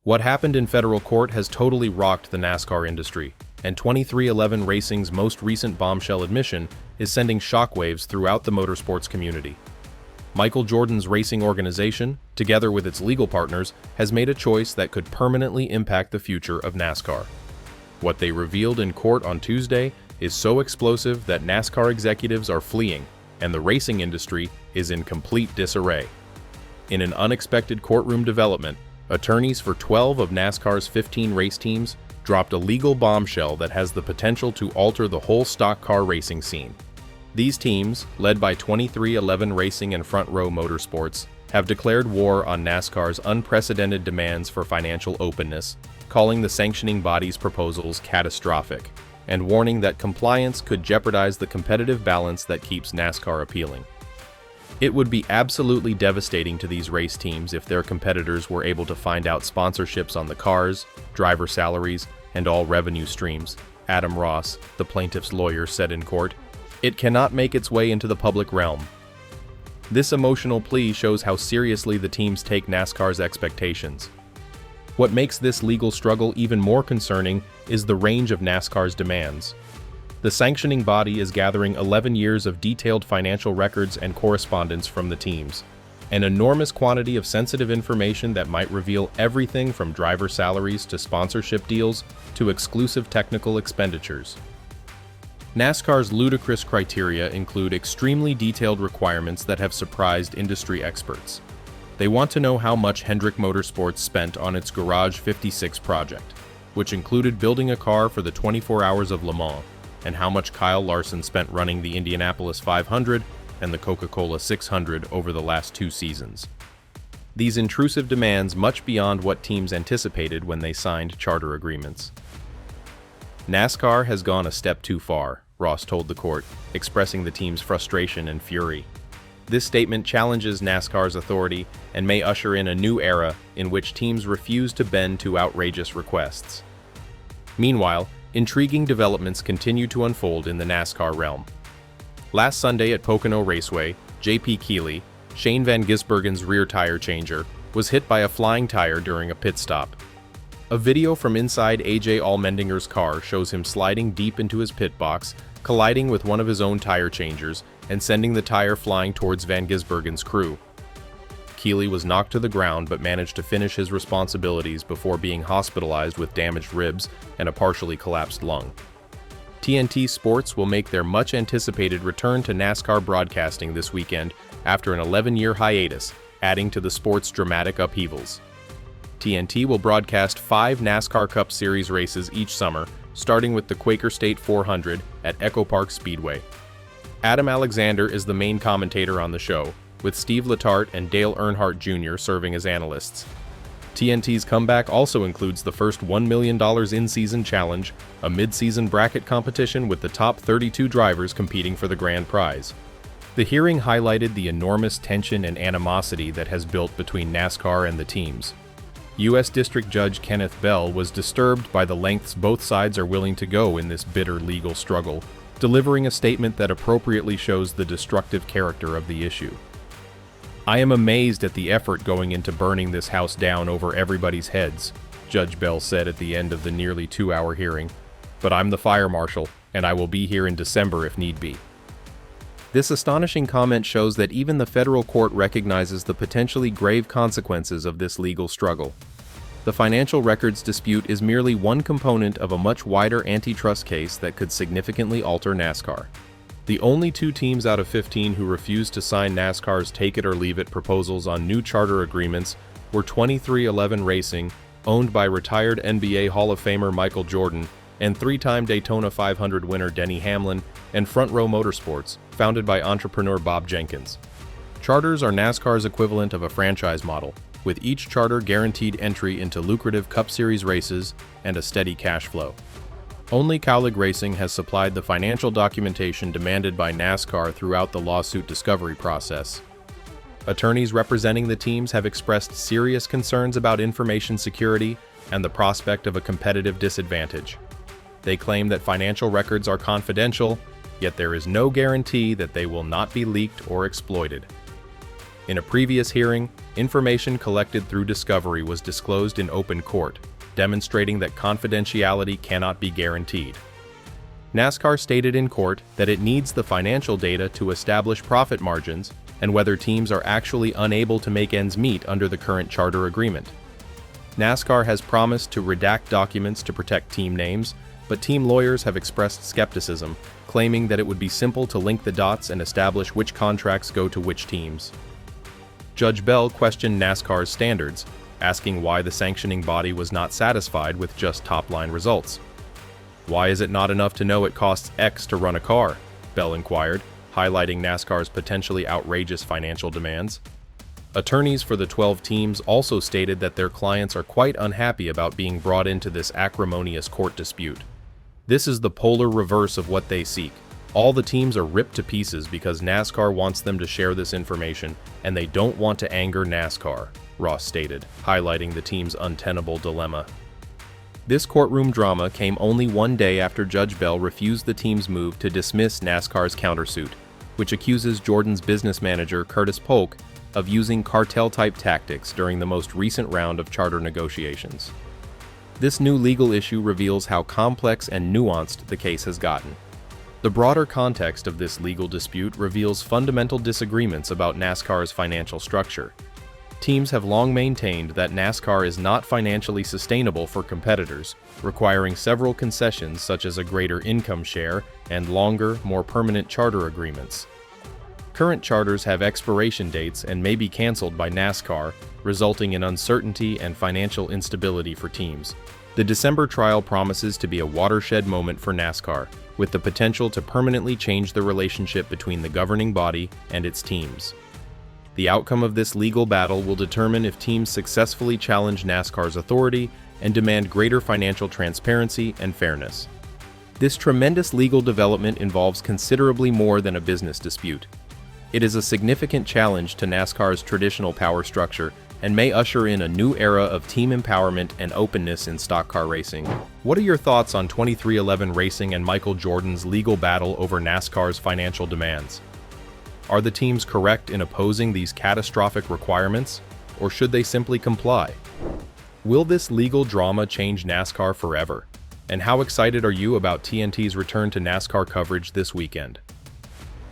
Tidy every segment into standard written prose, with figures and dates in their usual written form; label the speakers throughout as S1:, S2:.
S1: What happened in federal court has totally rocked the NASCAR industry, and 23XI Racing's most recent bombshell admission is sending shockwaves throughout the motorsports community. Michael Jordan's racing organization, together with its legal partners, has made a choice that could permanently impact the future of NASCAR. What they revealed in court on Tuesday is so explosive that NASCAR executives are fleeing, and the racing industry is in complete disarray. In an unexpected courtroom development, attorneys for 12 of NASCAR's 15 race teams dropped a legal bombshell that has the potential to alter the whole stock car racing scene. These teams, led by 23XI Racing and Front Row Motorsports, have declared war on NASCAR's unprecedented demands for financial openness, calling the sanctioning body's proposals catastrophic, and warning that compliance could jeopardize the competitive balance that keeps NASCAR appealing. It would be absolutely devastating to these race teams if their competitors were able to find out sponsorships on the cars, driver salaries, and all revenue streams, Adam Ross, the plaintiff's lawyer, said in court. It cannot make its way into the public realm. This emotional plea shows how seriously the teams take NASCAR's expectations. What makes this legal struggle even more concerning is the range of NASCAR's demands. The sanctioning body is gathering 11 years of detailed financial records and correspondence from the teams, an enormous quantity of sensitive information that might reveal everything from driver salaries to sponsorship deals to exclusive technical expenditures. NASCAR's ludicrous criteria include extremely detailed requirements that have surprised industry experts. They want to know how much Hendrick Motorsports spent on its Garage 56 project, which included building a car for the 24 Hours of Le Mans, and how much Kyle Larson spent running the Indianapolis 500 and the Coca-Cola 600 over the last 2 seasons. These intrusive demands much beyond what teams anticipated when they signed charter agreements. NASCAR has gone a step too far, Ross told the court, expressing the team's frustration and fury. This statement challenges NASCAR's authority and may usher in a new era in which teams refuse to bend to outrageous requests. Meanwhile, intriguing developments continue to unfold in the NASCAR realm. Last Sunday at Pocono Raceway, J.P. Keeley, Shane Van Gisbergen's rear tire changer, was hit by a flying tire during a pit stop. A video from inside A.J. Allmendinger's car shows him sliding deep into his pit box, colliding with one of his own tire changers, and sending the tire flying towards Van Gisbergen's crew. Keeley was knocked to the ground but managed to finish his responsibilities before being hospitalized with damaged ribs and a partially collapsed lung. TNT Sports will make their much-anticipated return to NASCAR broadcasting this weekend after an 11-year hiatus, adding to the sport's dramatic upheavals. TNT will broadcast 5 NASCAR Cup Series races each summer, starting with the Quaker State 400 at Echo Park Speedway. Adam Alexander is the main commentator on the show, with Steve Letarte and Dale Earnhardt Jr. serving as analysts. TNT's comeback also includes the first $1 million in-season challenge, a mid-season bracket competition with the top 32 drivers competing for the grand prize. The hearing highlighted the enormous tension and animosity that has built between NASCAR and the teams. U.S. District Judge Kenneth Bell was disturbed by the lengths both sides are willing to go in this bitter legal struggle, delivering a statement that appropriately shows the destructive character of the issue. "I am amazed at the effort going into burning this house down over everybody's heads," Judge Bell said at the end of the nearly 2-hour hearing. "But I'm the fire marshal, and I will be here in December if need be." This astonishing comment shows that even the federal court recognizes the potentially grave consequences of this legal struggle. The financial records dispute is merely one component of a much wider antitrust case that could significantly alter NASCAR. The only 2 teams out of 15 who refused to sign NASCAR's take-it-or-leave-it proposals on new charter agreements were 23XI Racing, owned by retired NBA Hall of Famer Michael Jordan, and 3-time Daytona 500 winner Denny Hamlin, and Front Row Motorsports, founded by entrepreneur Bob Jenkins. Charters are NASCAR's equivalent of a franchise model, with each charter guaranteed entry into lucrative Cup Series races and a steady cash flow. Only Cowlick Racing has supplied the financial documentation demanded by NASCAR throughout the lawsuit discovery process. Attorneys representing the teams have expressed serious concerns about information security and the prospect of a competitive disadvantage. They claim that financial records are confidential, yet there is no guarantee that they will not be leaked or exploited. In a previous hearing, information collected through discovery was disclosed in open court, demonstrating that confidentiality cannot be guaranteed. NASCAR stated in court that it needs the financial data to establish profit margins and whether teams are actually unable to make ends meet under the current charter agreement. NASCAR has promised to redact documents to protect team names, but team lawyers have expressed skepticism, claiming that it would be simple to link the dots and establish which contracts go to which teams. Judge Bell questioned NASCAR's standards, asking why the sanctioning body was not satisfied with just top-line results. "Why is it not enough to know it costs X to run a car?" Bell inquired, highlighting NASCAR's potentially outrageous financial demands. Attorneys for the 12 teams also stated that their clients are quite unhappy about being brought into this acrimonious court dispute. This is the polar reverse of what they seek. All the teams are ripped to pieces because NASCAR wants them to share this information, and they don't want to anger NASCAR, Ross stated, highlighting the team's untenable dilemma. This courtroom drama came only one day after Judge Bell refused the team's move to dismiss NASCAR's countersuit, which accuses Jordan's business manager Curtis Polk of using cartel-type tactics during the most recent round of charter negotiations. This new legal issue reveals how complex and nuanced the case has gotten. The broader context of this legal dispute reveals fundamental disagreements about NASCAR's financial structure. Teams have long maintained that NASCAR is not financially sustainable for competitors, requiring several concessions such as a greater income share and longer, more permanent charter agreements. Current charters have expiration dates and may be canceled by NASCAR, resulting in uncertainty and financial instability for teams. The December trial promises to be a watershed moment for NASCAR, with the potential to permanently change the relationship between the governing body and its teams. The outcome of this legal battle will determine if teams successfully challenge NASCAR's authority and demand greater financial transparency and fairness. This tremendous legal development involves considerably more than a business dispute. It is a significant challenge to NASCAR's traditional power structure and may usher in a new era of team empowerment and openness in stock car racing. What are your thoughts on 23XI Racing and Michael Jordan's legal battle over NASCAR's financial demands? Are the teams correct in opposing these catastrophic requirements, or should they simply comply? Will this legal drama change NASCAR forever? And how excited are you about TNT's return to NASCAR coverage this weekend?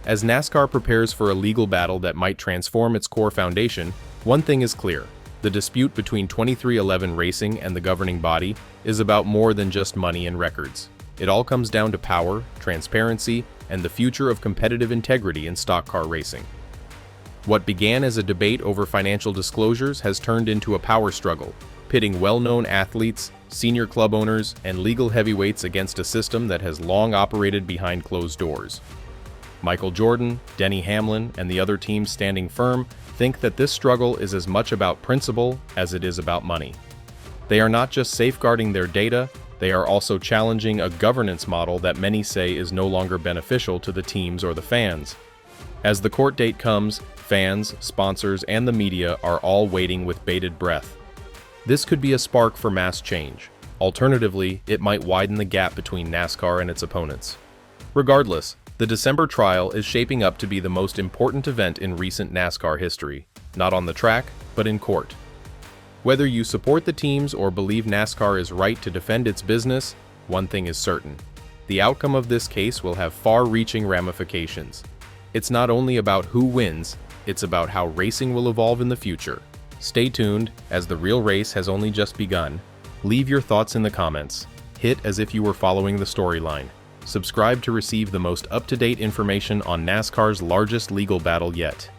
S1: As NASCAR prepares for a legal battle that might transform its core foundation, one thing is clear: the dispute between 23XI Racing and the governing body is about more than just money and records. It all comes down to power, transparency, and the future of competitive integrity in stock car racing. What began as a debate over financial disclosures has turned into a power struggle, pitting well-known athletes, senior club owners, and legal heavyweights against a system that has long operated behind closed doors. Michael Jordan, Denny Hamlin, and the other teams standing firm think that this struggle is as much about principle as it is about money. They are not just safeguarding their data, they are also challenging a governance model that many say is no longer beneficial to the teams or the fans. As the court date comes, fans, sponsors, and the media are all waiting with bated breath. This could be a spark for mass change. Alternatively, it might widen the gap between NASCAR and its opponents. Regardless, the December trial is shaping up to be the most important event in recent NASCAR history, not on the track, but in court. Whether you support the teams or believe NASCAR is right to defend its business, one thing is certain: the outcome of this case will have far-reaching ramifications. It's not only about who wins, it's about how racing will evolve in the future. Stay tuned, as the real race has only just begun. Leave your thoughts in the comments. Hit as if you were following the storyline. Subscribe to receive the most up-to-date information on NASCAR's largest legal battle yet.